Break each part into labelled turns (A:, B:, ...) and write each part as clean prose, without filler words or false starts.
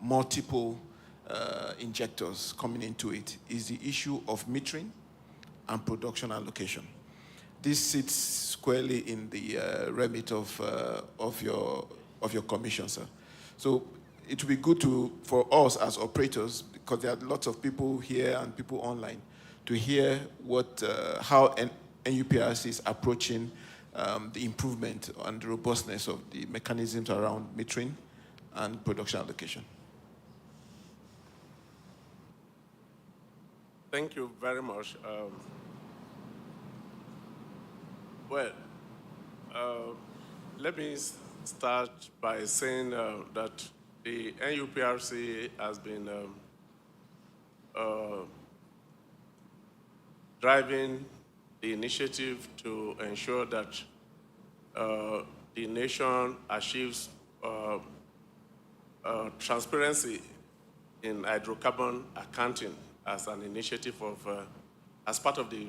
A: multiple injectors coming into it is the issue of metering and production allocation. This sits squarely in the remit of your commission, sir. So it would be good for us as operators, because there are lots of people here and people online, to hear how NUPRC is approaching the improvement and the robustness of the mechanisms around metering and production allocation.
B: Thank you very much. Let me start by saying that the NUPRC has been driving the initiative to ensure that the nation achieves transparency in hydrocarbon accounting as an initiative as part of the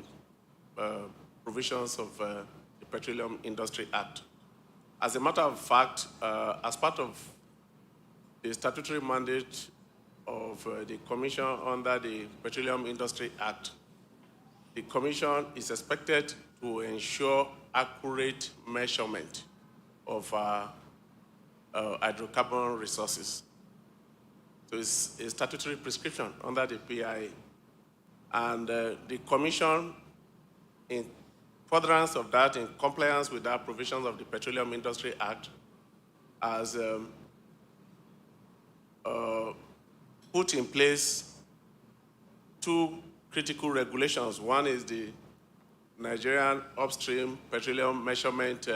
B: provisions of the Petroleum Industry Act. As a matter of fact, as part of the statutory mandate of the Commission under the Petroleum Industry Act, the Commission is expected to ensure accurate measurement of hydrocarbon resources. So it's a statutory prescription under the PIA. And the Commission, in furtherance of that, in compliance with that provisions of the Petroleum Industry Act, has put in place two critical regulations. One is the Nigerian Upstream Petroleum Measurement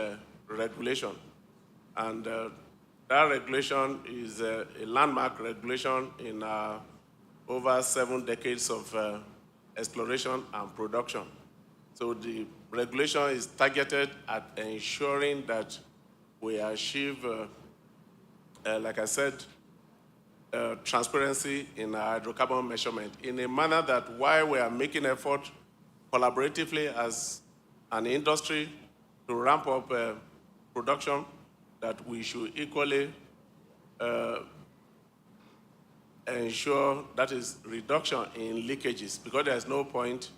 B: Regulation. And that regulation is a landmark regulation in over 7 decades of exploration and production. So the regulation is targeted at ensuring that we achieve, like I said, transparency in our hydrocarbon measurement in a manner that while we are making effort collaboratively as an industry to ramp up production, that we should equally ensure that is reduction in leakages, because there's no point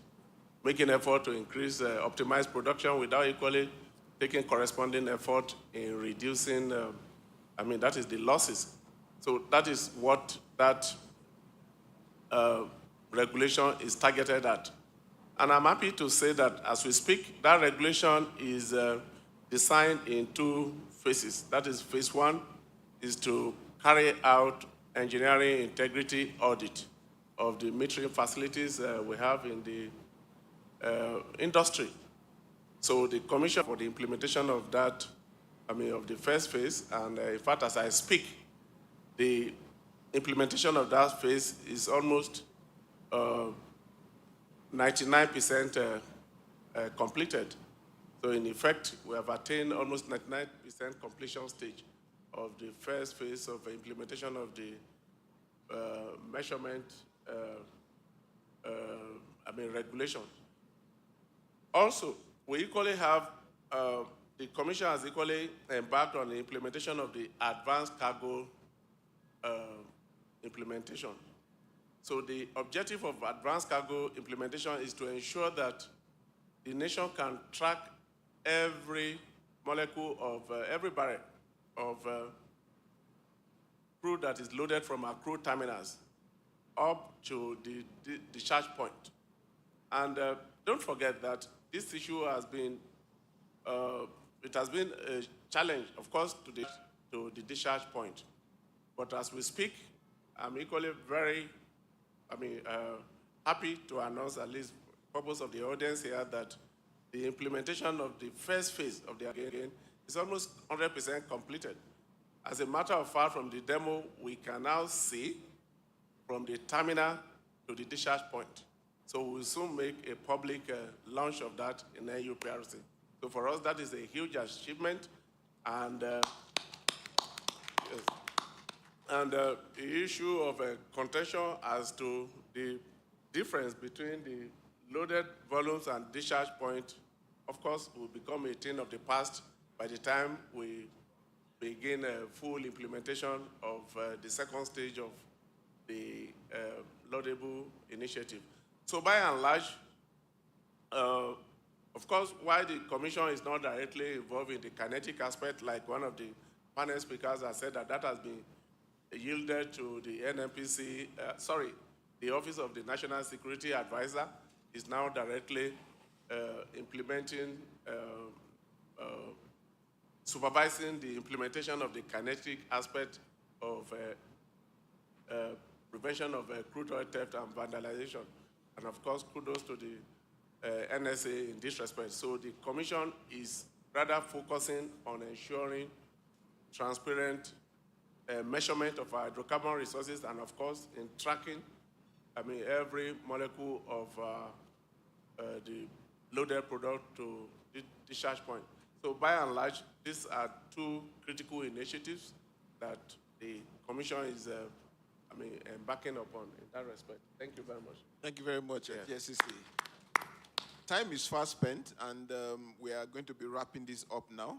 B: making effort to increase, optimize production without equally taking corresponding effort in reducing, that is the losses. So that is what that regulation is targeted at. And I'm happy to say that as we speak, that regulation is designed in 2 phases. That is, phase 1 is to carry out engineering integrity audit of the metering facilities we have in the industry. So the Commission for the implementation of that, of the first phase, and in fact, as I speak, the implementation of that phase is almost 99% completed. So in effect, we have attained almost 99% completion stage of the first phase of implementation of the measurement regulation. Also, we equally have, the Commission has equally embarked on the implementation of the advanced cargo implementation. So the objective of advanced cargo implementation is to ensure that the nation can track every molecule of every barrel of crude that is loaded from our crude terminals up to the discharge point. And don't forget that this issue has been, it has been a challenge, of course, to the discharge point. But as we speak, I'm equally very, happy to announce, at least for the purpose of the audience here, that the implementation of the first phase of the again is almost 100% completed. As a matter of fact, from the demo, we can now see from the terminal to the discharge point. So we'll soon make a public launch of that in NUPRC. So for us, that is a huge achievement. And, yes. And the issue of contention as to the difference between the loaded volumes and discharge point, of course, will become a thing of the past by the time we begin a full implementation of the second stage of the laudable initiative. So by and large, of course, while the Commission is not directly involved in the kinetic aspect, like one of the panel speakers has said that has been yielded to the NNPC, the Office of the National Security Advisor is now directly implementing, supervising the implementation of the kinetic aspect of prevention of crude oil theft and vandalization. And of course, kudos to the NSA in this respect. So the Commission is rather focusing on ensuring transparent measurement of our hydrocarbon resources and of course in tracking, every molecule of the loaded product to the discharge point. So by and large, these are two critical initiatives that the Commission is embarking upon in that respect. Thank you very much.
A: Thank you very much,
B: Yes.
A: JSCC. Time is fast spent, and we are going to be wrapping this up now.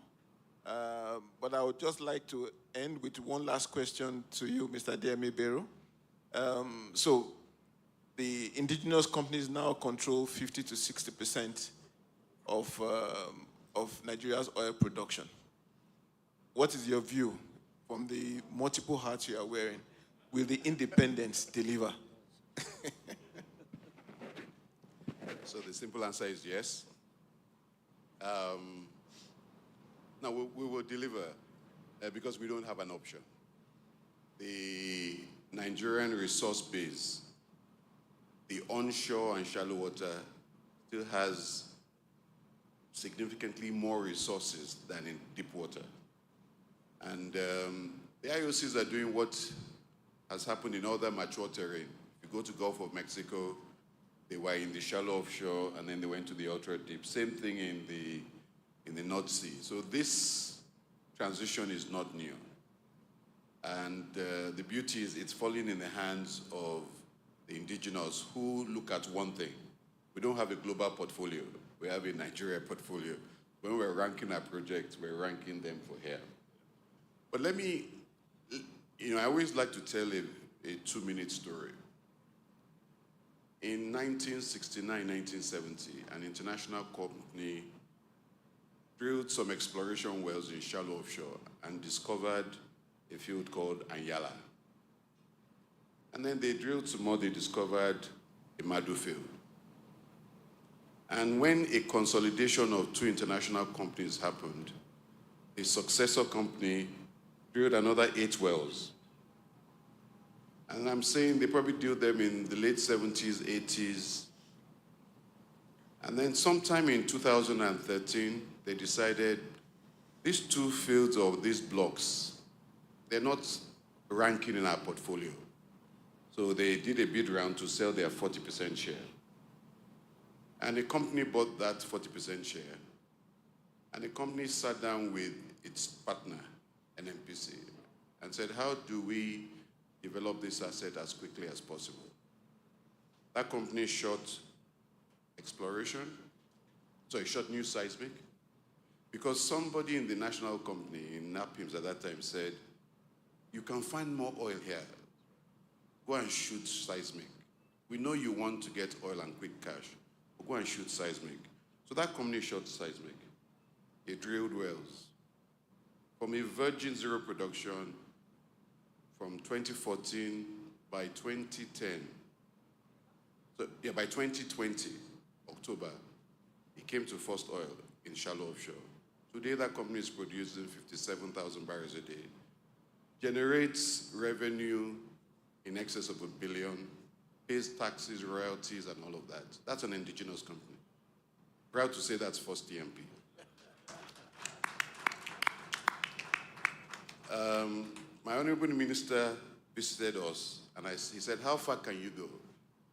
A: But I would just like to end with one last question to you, Mr. Diemi Bero. So the indigenous companies now control 50 to 60% of Nigeria's oil production. What is your view from the multiple hats you are wearing? Will the independents deliver?
C: So the simple answer is yes. No, we will deliver because we don't have an option. The Nigerian resource base, the onshore and shallow water, still has significantly more resources than in deep water. And the IOCs are doing what has happened in other mature terrain. If you go to Gulf of Mexico, they were in the shallow offshore, and then they went to the ultra deep. Same thing in the North Sea. So this transition is not new. And the beauty is it's falling in the hands of the indigenous who look at one thing. We don't have a global portfolio. We have a Nigeria portfolio. When we're ranking our projects, we're ranking them for here. But let me, I always like to tell a 2-minute story. In 1969, 1970, an international company drilled some exploration wells in shallow offshore and discovered a field called Anyala. And then they drilled some more, they discovered a Madu field. And when a consolidation of 2 international companies happened, a successor company drilled another 8 wells. And I'm saying they probably drilled them in the late 70s, 80s. And then sometime in 2013, they decided these 2 fields of these blocks, they're not ranking in our portfolio. So they did a bid round to sell their 40% share. And the company bought that 40% share. And the company sat down with its partner, NNPC, and said, how do we develop this asset as quickly as possible? That company shot exploration, so it shot new seismic, because somebody in the national company, in NAPIMS at that time, said, you can find more oil here. Go and shoot seismic. We know you want to get oil and quick cash, but go and shoot seismic. So that company shot seismic. They drilled wells. From a virgin zero production, from 2014, by 2010, by 2020, October, it came to first oil in shallow offshore. Today, that company is producing 57,000 barrels a day, generates revenue in excess of $1 billion, pays taxes, royalties, and all of that. That's an indigenous company. Proud to say that's first TMP. My honorable minister visited us, and he said, how far can you go?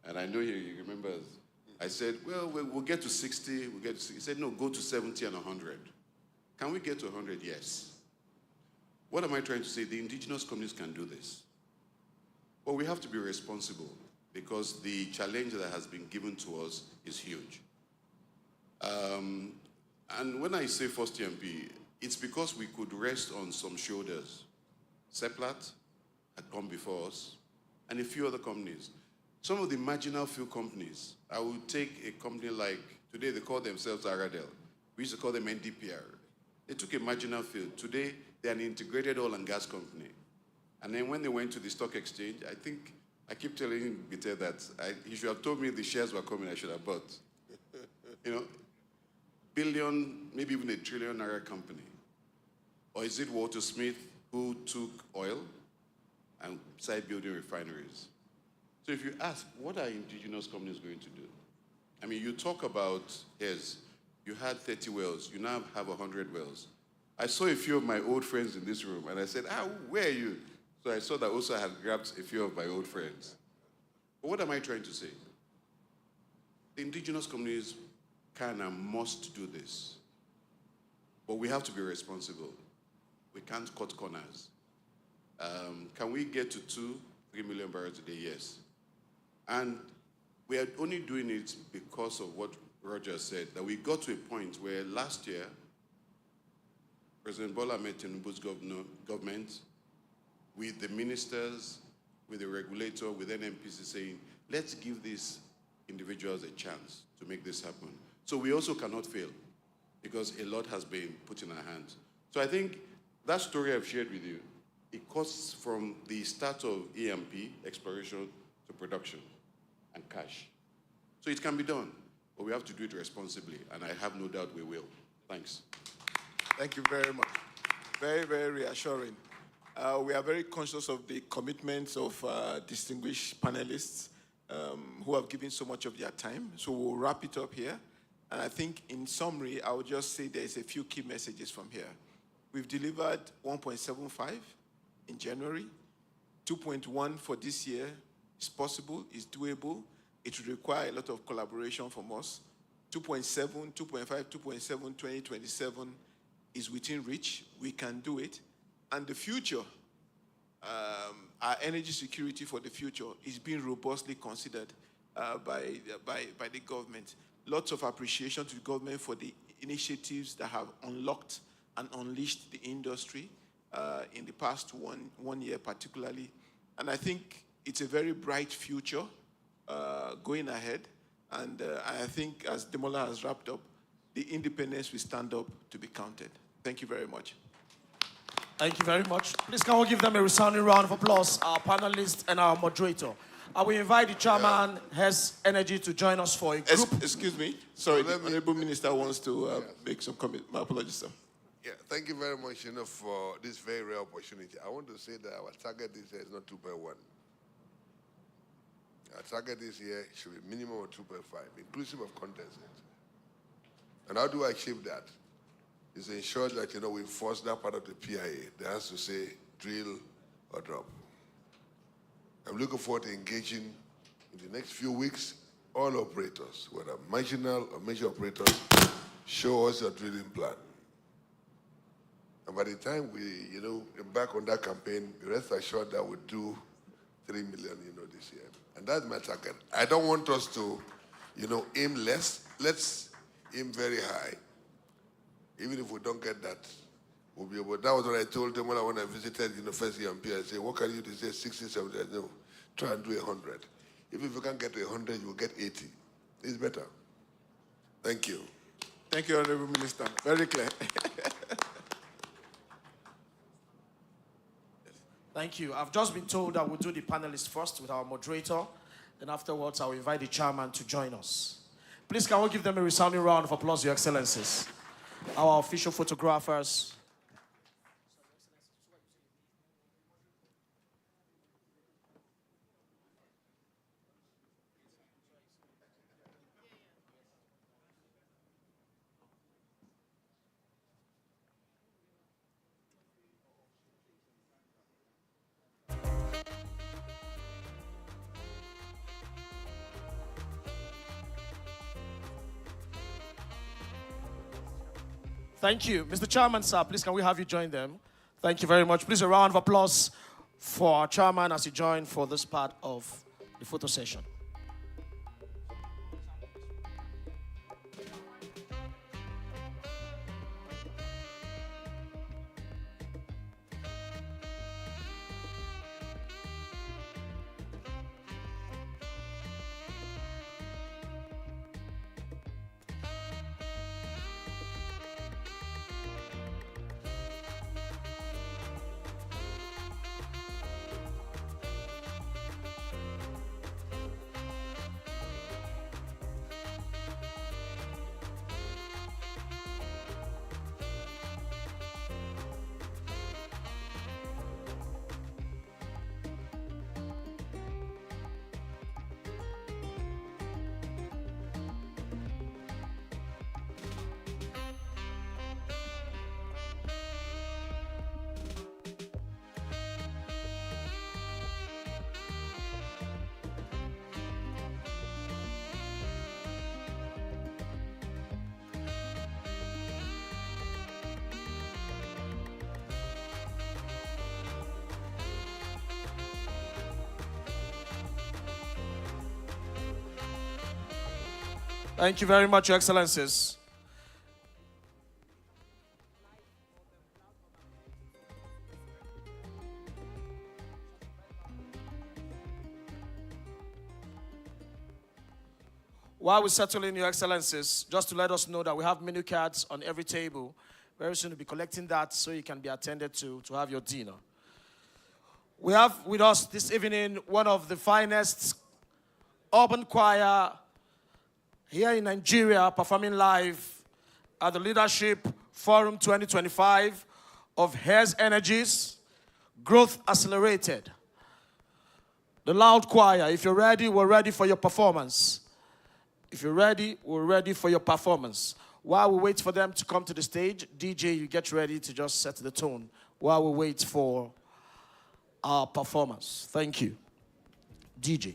C: And I know he remembers. I said, well, we'll get to 60, we'll get to 60. He said, no, go to 70 and 100. Can we get to 100? Yes. What am I trying to say? The indigenous communities can do this. But we have to be responsible because the challenge that has been given to us is huge. And when I say first TMP, it's because we could rest on some shoulders. Seplat had come before us, and a few other companies. Some of the marginal few companies, I would take a company like, today they call themselves Aradel. We used to call them NDPR. They took a marginal field. Today, they're an integrated oil and gas company. And then when they went to the stock exchange, I keep telling Bite that he should have told me the shares were coming, I should have bought. Billion, maybe even $1 trillion company. Or is it Walter Smith who took oil and started building refineries? So if you ask, what are indigenous companies going to do? I mean, you talk about Heirs. You had 30 wells. You now have 100 wells. I saw a few of my old friends in this room, and I said, where are you? So I saw that also I had grabbed a few of my old friends. But what am I trying to say? The indigenous communities can and must do this. But we have to be responsible. We can't cut corners. Can we get to 2-3 million barrels a day? Yes. And we are only doing it because of what Roger said, that we got to a point where last year, President Bola Ahmed Tinubu's government, with the ministers, with the regulator, with NNPC saying, let's give these individuals a chance to make this happen. So we also cannot fail because a lot has been put in our hands. So I think that story I've shared with you, it costs from the start of E&P, exploration, to production and cash. So it can be done, but we have to do it responsibly, and I have no doubt we will. Thanks.
A: Thank you very much. Very, very reassuring. We are very conscious of the commitments of distinguished panelists who have given so much of their time. So we'll wrap it up here. And I think in summary, I would just say there's a few key messages from here. We've delivered 1.75 in January. 2.1 for this year is possible, is doable. It will require a lot of collaboration from us. 2.7, 2.5, 2.7, 2027 is within reach. We can do it. And the future, our energy security for the future is being robustly considered by the government. Lots of appreciation to the government for the initiatives that have unlocked and unleashed the industry in the past one year particularly. And I think it's a very bright future going ahead. And I think as Demola has wrapped up, the independence will stand up to be counted. Thank you very much.
D: Thank you very much. Please can we give them a resounding round of applause, our panelists and our moderator. I will invite the chairman, Heirs Energy, to join us for a group.
A: Excuse me. Sorry, the Honorable Minister wants to make some comment. My apologies, sir.
E: Yeah, thank you very much, for this very rare opportunity. I want to say that our target this year is not 2.1. Our target this year should be minimum of 2.5, inclusive of condensate. And how do I achieve that? Is to ensure that, we force that part of the PIA that has to say drill or drop. I'm looking forward to engaging in the next few weeks all operators, whether marginal or major operators, show us your drilling plan. And by the time we, embark on that campaign, rest assured that we'll do 3 million, this year. And that's my target. I don't want us to, aim less. Let's aim very high. Even if we don't get that, we'll be able. That was what I told them when I visited first E&P. I said, what can you do? They say 60, 70. I said, no, try and do 100. If you can't get to 100, you'll get 80. It's better. Thank you.
A: Thank you, Honorable Minister. Very clear.
D: Thank you. I've just been told that we'll do the panelists first with our moderator. Then afterwards, I'll invite the chairman to join us. Please, can we give them a resounding round of applause, Your Excellencies? Our official photographers. Thank you. Mr. Chairman, sir, please can we have you join them? Thank you very much. Please a round of applause for our chairman as he joined for this part of the photo session. Thank you very much, Your Excellencies. While we settle in, Your Excellencies, just to let us know that we have menu cards on every table. Very soon we'll be collecting that so you can be attended to have your dinner. We have with us this evening one of the finest urban choir here in Nigeria, performing live at the Leadership Forum 2025 of Heirs Energies, Growth Accelerated. The Loud Choir, if you're ready, we're ready for your performance. If you're ready, we're ready for your performance. While we wait for them to come to the stage, DJ, you get ready to just set the tone while we wait for our performance. Thank you. DJ.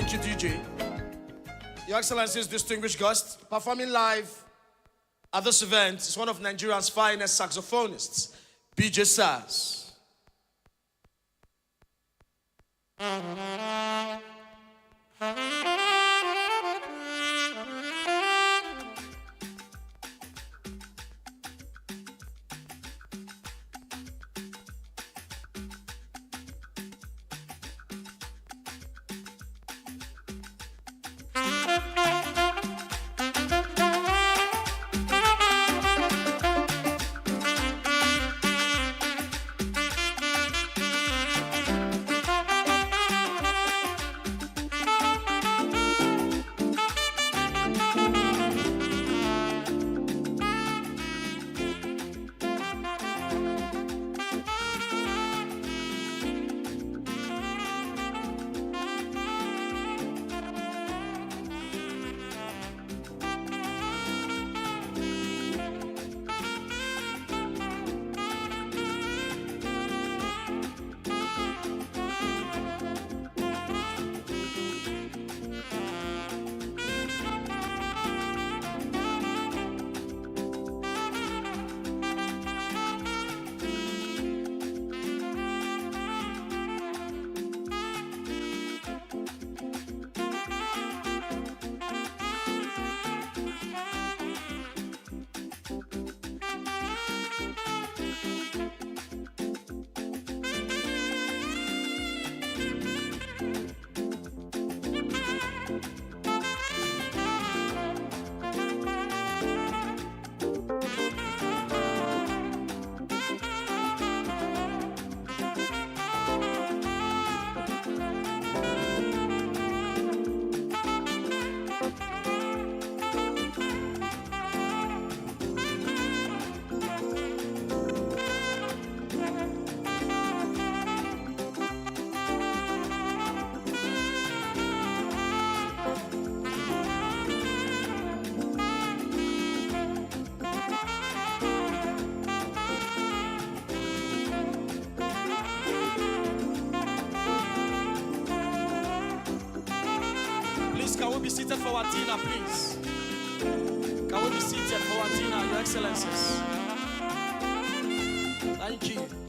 D: Thank you, DJ. Your Excellencies, distinguished guests, performing live at this event is one of Nigeria's finest saxophonists, BJ Saz. our dinner, please? Can we be seated for our dinner, Your Excellencies? Thank you.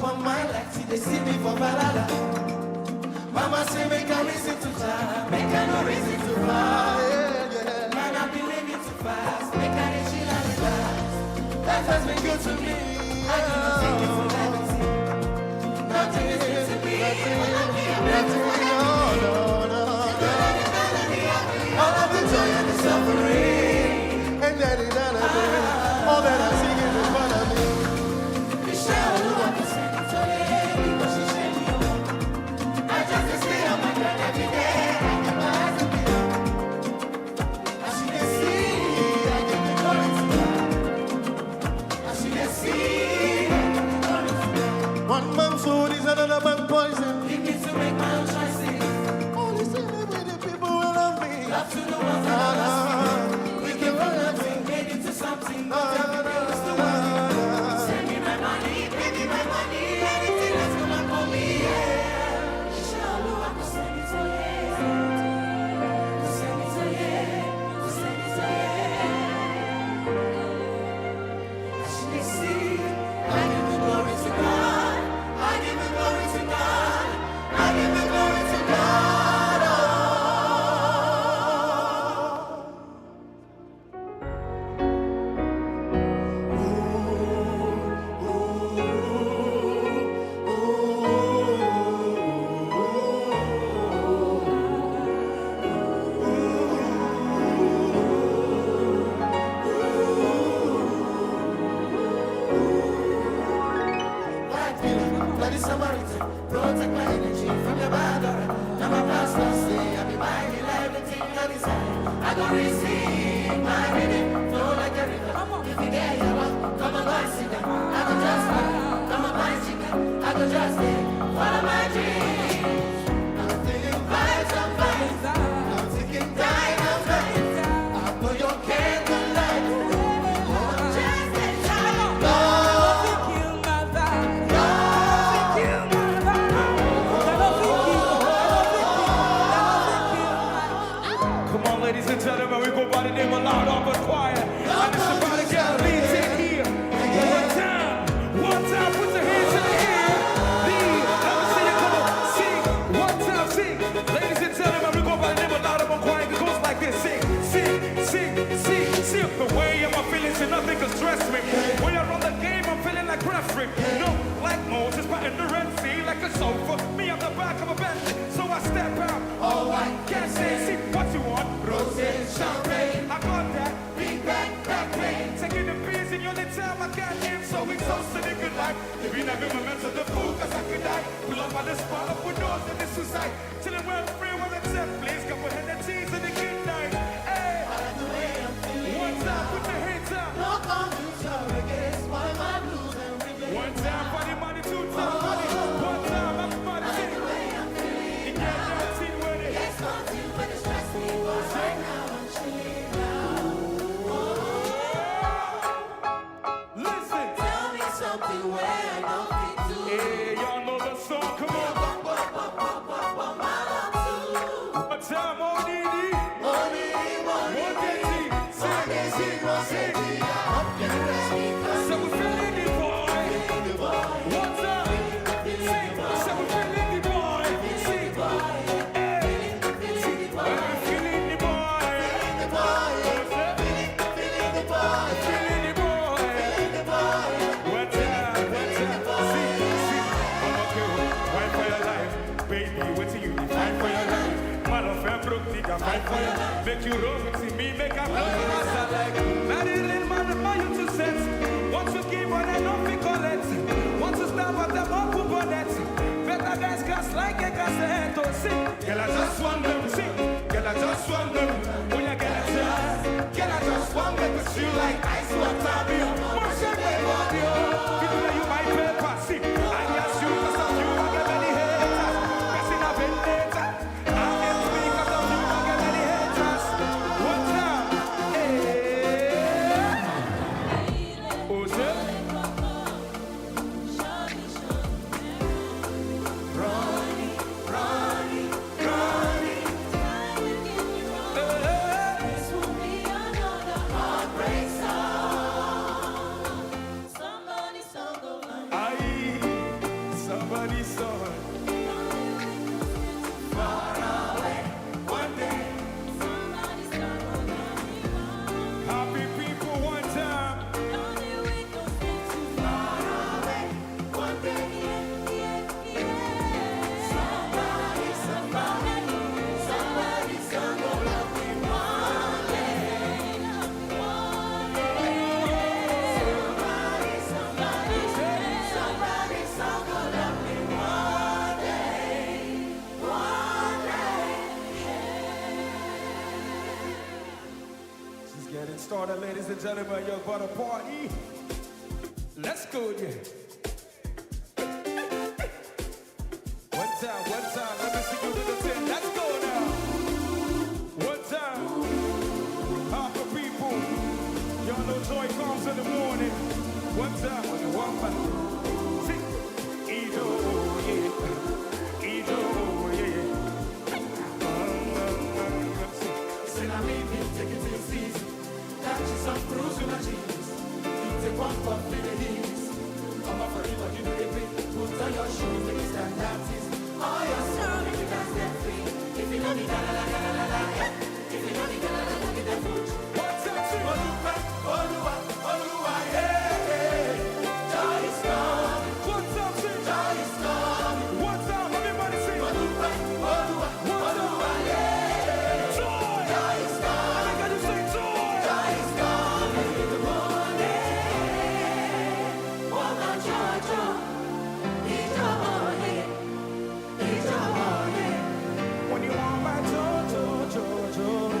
F: on my life, see they see me for balada. Mama say make a reason to cry, make a no reason to cry. Man, I've been living too fast, make a chill and relax. Life has been good to me, I cannot take it for granted. Nothing is good to me, nothing, no. All of the joy and the suffering, and that is all that I'm singing in front of me. Michelle, who I can send it to you, because she sent me home. I just stay on my grind every day, I get my eyes on it. As you can see, I get the glory to God. As you can see, I get the glory to God. One man food is another man poison. Leave me to make my own choices. Only celebrate the people who love me. Love to the ones that love me. We can run nothing, made into something. Not everything is the one. Send me my money, pay me my money. Anything that's gonna for me, yeah. Inshallah, I can send it to you. Send it to you. Send it to you. As you can see, I give the glory to God. I give the glory to God. I give the glory to God. Black feeling, bloody Samaritan, protect my energy from your bad aura. Now my pastor say, I be buying everything on his side. I go receive my reading, flow like a river. If you get your one, come on, buy sit down. I go just come on, buy chicken. I go just follow my dreams. I'm feeling vibes, I'm vibes. I'm taking time, I'm vibes. I know your candlelight. I'm just in time.
G: Come on, ladies and gentlemen, we go by the name of Loud Up and Quiet. And it's about to get leads in here. One time, put your hands in the air. Lead, let me see you come on, sing. One time, sing. Ladies and gentlemen, we go by the name of Loud Up and Quiet. It goes like this: sing, sing, sing, sing, sing. The way I'm feeling, so nothing can stress me. When I run the game, I'm feeling like referee. No, like Moses, but in the Red Sea, like a sofa. Me on the back of a bench, so I step out.
F: All white,
G: Can't say, see what you want.
F: roses, champagne,
G: I got that.
F: big back pain.
G: Taking the beers in your little time, I can't aim, so we toast to the good life. Living every moment of the fool, cause I could die. Pull up on the spot, up with doors in the suicide. Chilling well free when it's set, please. Couple head and cheese in the good night. Hey,
F: I like the way I'm feeling.
G: one time, put your hands up.
F: No confusion, reggae, spoil my blues and reggae.
G: One time, body, money, two time, money. One time, everybody
F: I like
G: sing.
F: the way I'm feeling.
G: You get that scene with it.
F: It's something when it stress me, but right now I'm chilling now.
G: Listen.
F: Tell me something where I don't fit to.
G: Hey, y'all know the song, come on. One time, ODD.
F: Money, money,
G: So we feeling the boy. One time, sing. So we feeling the boy. Sing. Hey, we feeling the boy. Feeling the boy. One time, sing, sing. I'm okay. Fight for your life, baby. What you need? Fight for your life. Man of a broke nigga, fight for your life. Make you roll with me, make a blow. Like Marilyn Man, you to sense. Want to give on and not be collect. Want to stand up them up with bonnet. Better guys cast like a cassette. Oh, sing. Girl, I just want them. Sing. Girl, I just want them. When you get a chance. Girl, I just want them with you like ice water. More shake my body. People that you might pay for. See. I guess you cause of you. I get many haters. Passing a vendetta. I get me cause of you. I get many haters. One time. Hey. Oh, sir.
F: This will be another heartbreak song.
G: Let's start it, ladies and gentlemen. You're about to party. Let's go, yeah. One time. Let me see you do the thing. Let's go now. One time. Half the people. Y'all know joy comes in the morning. One time. One back. See? Edo, yeah. Edo, yeah.
F: Say I may be taking to the season. Catch some cruise with my jeans. You take one puff in the heels. Come up for it, but you do the big. Put on your shoes, make it stand that is. Oh, you're strong, if you can't step free. If you know me, la la la la la la. If you know me, la la la la, get the food.
G: What's up, see?
F: Oluwa, Oluwa, Oluwa, yeah, yeah. Joy is coming.
G: What's up, see?
F: Joy is coming.
G: What's up, everybody sing?
F: Oluwa, Oluwa, Oluwa, yeah.
G: Joy!
F: Joy is coming.
G: Can you say joy?
F: Joy is coming in the morning. Walk on joy, joy. It's your morning. It's your morning.
G: When you want my joy, joy, joy, joy.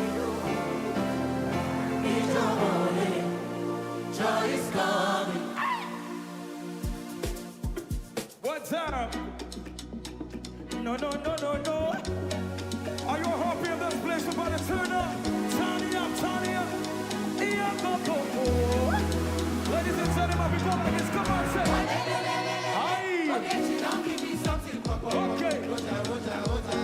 F: It's your morning. Joy is coming.
G: What's up? No. Are you happy in this place? We're about to turn up. Turn it up. Yeah, go. Ladies and gentlemen, we go like this. Come on, say. Aye.
F: Forget you, don't give me something.
G: Okay.
F: Roja.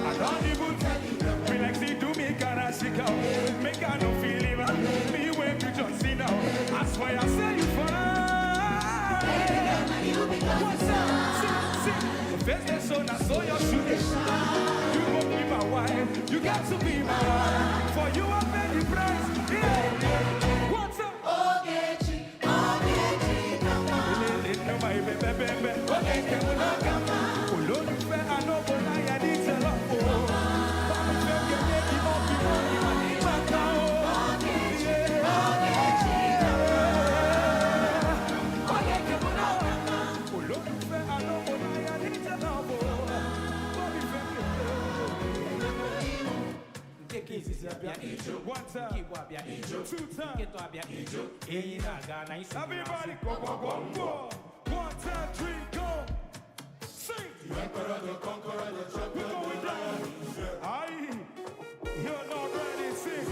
G: I don't even tell you. Me like see do me cara shake out. Make I no feel it. Me when you just see now. I swear I say you fine. What's up? See. First day so now so your shoe they shine. You won't be my wife. You got to be my wife. For you I pay the price. Yeah. What's up?
F: Ogechi, come on.
G: No my baby. Okay, come on. Olólùfẹ́ anọ́bọ̀lá yẹn ní tẹ̀lọ́ o. Báwo fẹ́ kẹ́kẹ́ kí wọ́n fi wọ́n ní wọ́n ní bàtà o. Olólùfẹ́ anọ́bọ̀lá yẹn ní tẹ̀lọ́ o. Báwo fẹ́ kẹ́kẹ́. One time. Two times. Everybody go. 1, 2, 3, go. Sing. We're going down. Aye. You're not ready. Sing.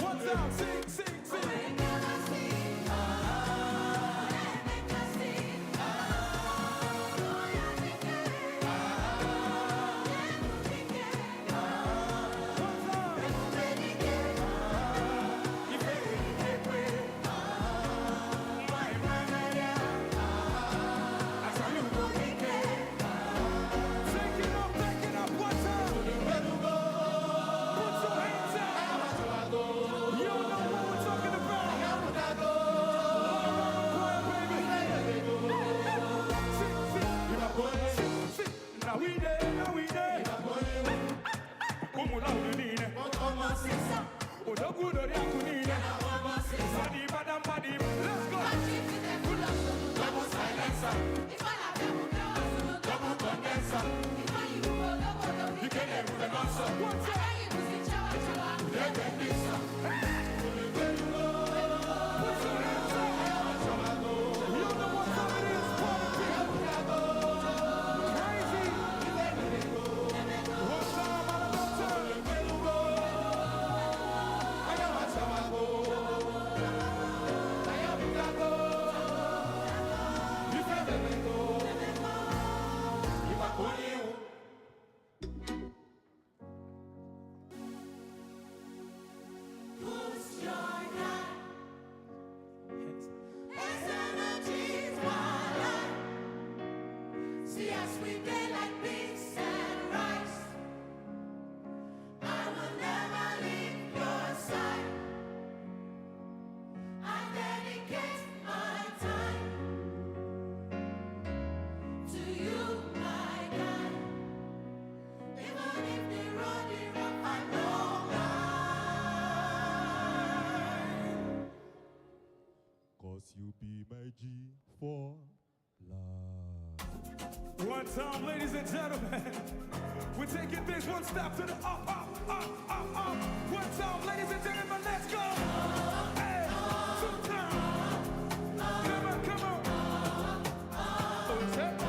G: What's up? Sing. One time, ladies and gentlemen. We're taking this one step to the up. One time, ladies and gentlemen, let's go. Hey, two times. Come on. Oh, is that?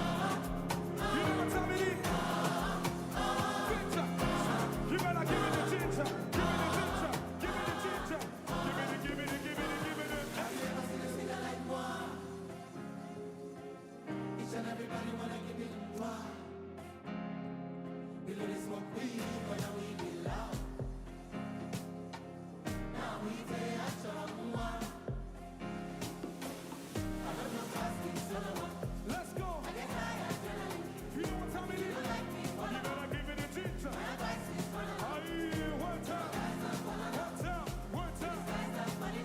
G: You know what time it is? Ginger. You better give me the ginger. Give me the ginger. Give me the ginger. Give me the.
F: Each and everybody wanna give me more. We let it smoke weed, but now we be loud. Now we say I shall more. I love your plastic cinema.
G: Let's go.
F: I get high adrenaline.
G: You know what time it is?
F: You like me,
G: You better give me the ginger.
F: my advice is follow.
G: Aye, one time. One time. One time.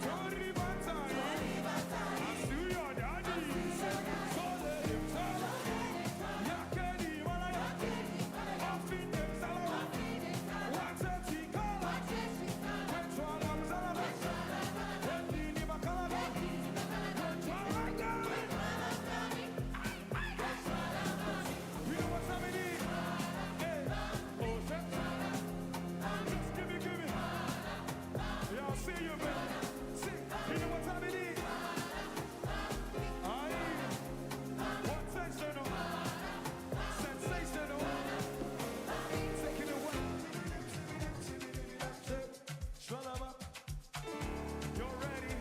G: Tori Batai. I see your daddy. So let him tell. Yakeni Malaya. Off in them salama. Watch it, she call. Petrol am salama. Endini Bakalama. Petrol am salama. You know what time it is? Hey, oh, shit. Just give me. Y'all see you, man. See, you know what time it is? Aye. What sensational? Sensational. Taking it away. Shalama. You're ready.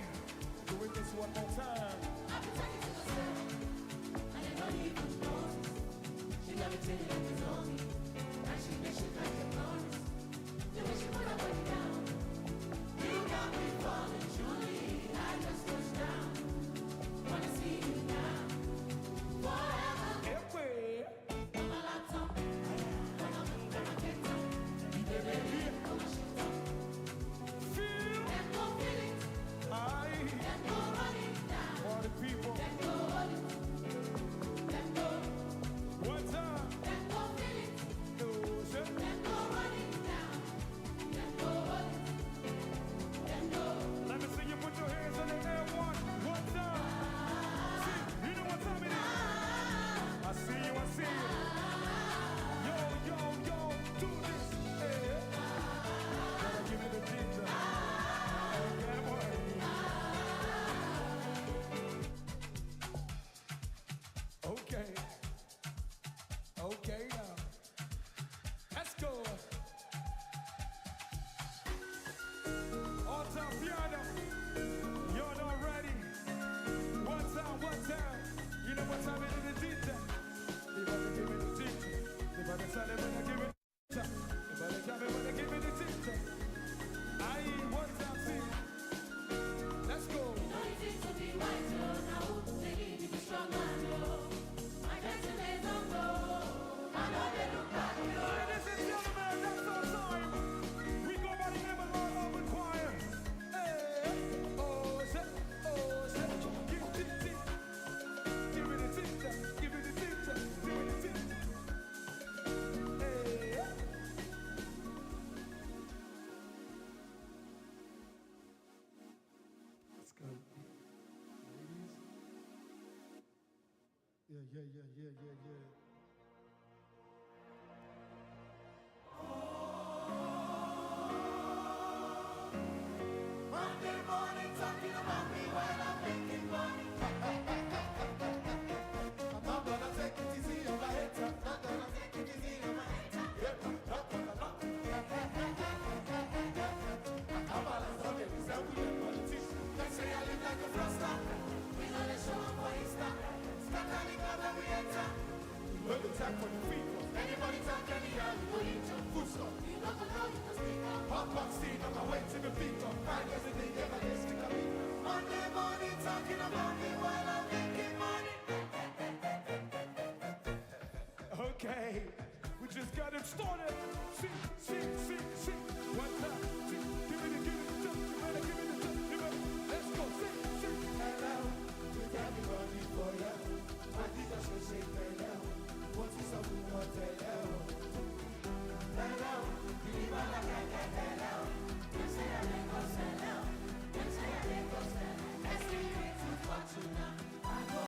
G: Doing this one more time.
F: I've been talking to myself, and I know you even knows. She got me telling you it's on me, and she makes you like a bonus. The way she put her body down, you got me falling truly. I just touched down, wanna see you now, forever.
G: Hey,
F: On my laptop, when I'm in my TikTok, baby, on my shit up.
G: feel.
F: Then go feel it,
G: Aye.
F: then go run it down,
G: For the people.
F: then go hold it, then go,
G: One time.
F: then go feel it.
G: Oh, shit.
F: Then go run it down. Then go hold it. Then go.
G: Let me see you put your hands in the air one time. See, you know what time it is? I see you. Yo, do this. Hey. Gotta give me the ginger. Okay, boy. Okay now. Let's go. All time piano. You're not ready. One time. You know what time it is, the ginger. You better give me the ginger. You better tell them when I give me the ginger. You better tell me when I give me the ginger. Aye, one time, see. Let's go.
F: No easy to be wise, oh. Now who's the lead? If you're strong, man, oh. My destiny don't go. I know they look back, oh.
G: Ladies and gentlemen, that's our time. We go by the name of Lord Open Choir. Hey, oh, shit. Give me the ginger. Give me the ginger. Give me the ginger. Give me the ginger. Hey. Let's go. Ladies. Yeah.
F: Monday morning talking about me while I'm making money. I'm not gonna take it easy on my head. I'm not gonna take it easy on my head. Yeah, not gonna lock it. I'm balance on it. It's a weird politician. They say I live like a froster. We know they show up for Easter. Scatter the club that we enter.
G: Look at time for the people.
F: Anybody talk anyhow, you go eat your food stuff. You know how you can speak up.
G: Hot box seat on my way to the beat. On Friday, every day, ever they stick a beat.
F: Monday morning talking about me while I'm making money.
G: Okay, we just got it started. See. One time.